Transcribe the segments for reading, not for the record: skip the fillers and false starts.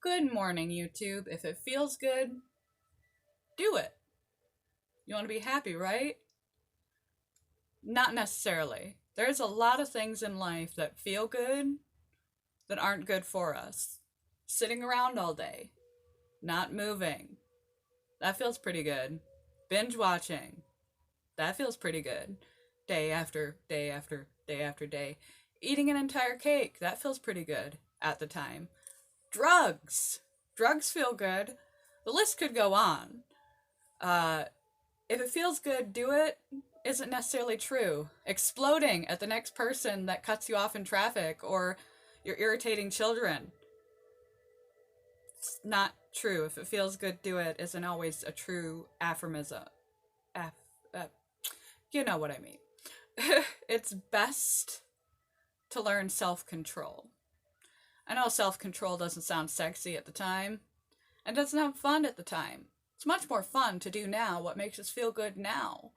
Good morning, YouTube. If it feels good, do it. You want to be happy, right? Not necessarily. There's a lot of things in life that feel good that aren't good for us. Sitting around all day, not moving, that feels pretty good. Binge watching, that feels pretty good. Day after day after day after day. Eating an entire cake, that feels pretty good at the time. Drugs. Drugs feel good. The list could go on. If it feels good, do it isn't necessarily true. Exploding at the next person that cuts you off in traffic or your irritating children. It's not true. If it feels good, do it isn't always a true aphorism. You know what I mean. It's best to learn self-control. I know self-control doesn't sound sexy at the time, and doesn't have fun at the time. It's much more fun to do now what makes us feel good now.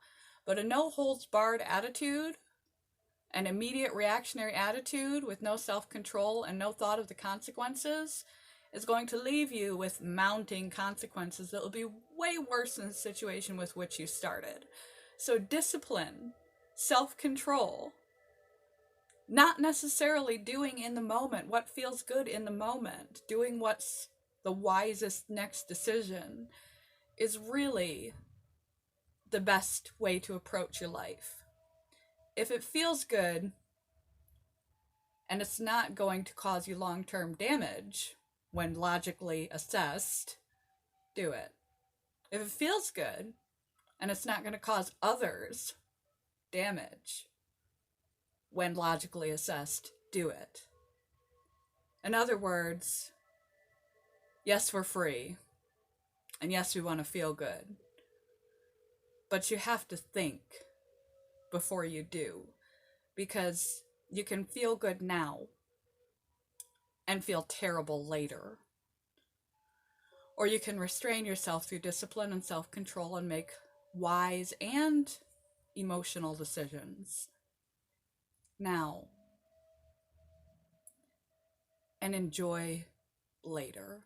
But a no-holds-barred attitude, an immediate reactionary attitude with no self-control and no thought of the consequences, is going to leave you with mounting consequences that will be way worse than the situation with which you started. So discipline, self-control, not necessarily doing in the moment what feels good in the moment, doing what's the wisest next decision, is really the best way to approach your life. If it feels good and it's not going to cause you long-term damage when logically assessed, do it. If it feels good and it's not going to cause others damage when logically assessed, do it. In other words, yes, we're free. And yes, we want to feel good. But you have to think before you do. Because you can feel good now and feel terrible later. Or you can restrain yourself through discipline and self-control and make wise and emotional decisions now. And enjoy later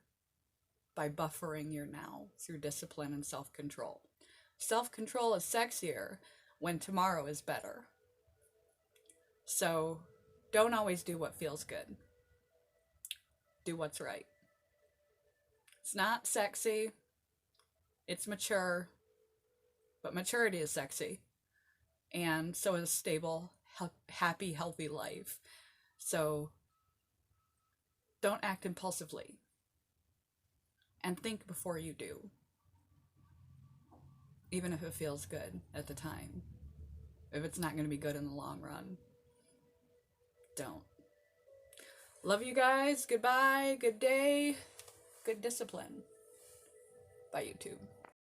by buffering your now through discipline and self-control. Self-control is sexier when tomorrow is better. So don't always do what feels good. Do what's right. It's not sexy. It's mature. But maturity is sexy. And so is a stable, happy, healthy life. So don't act impulsively. And think before you do. Even if it feels good at the time. If it's not going to be good in the long run. Don't. Love you guys. Goodbye. Good day. Good discipline. Bye, YouTube.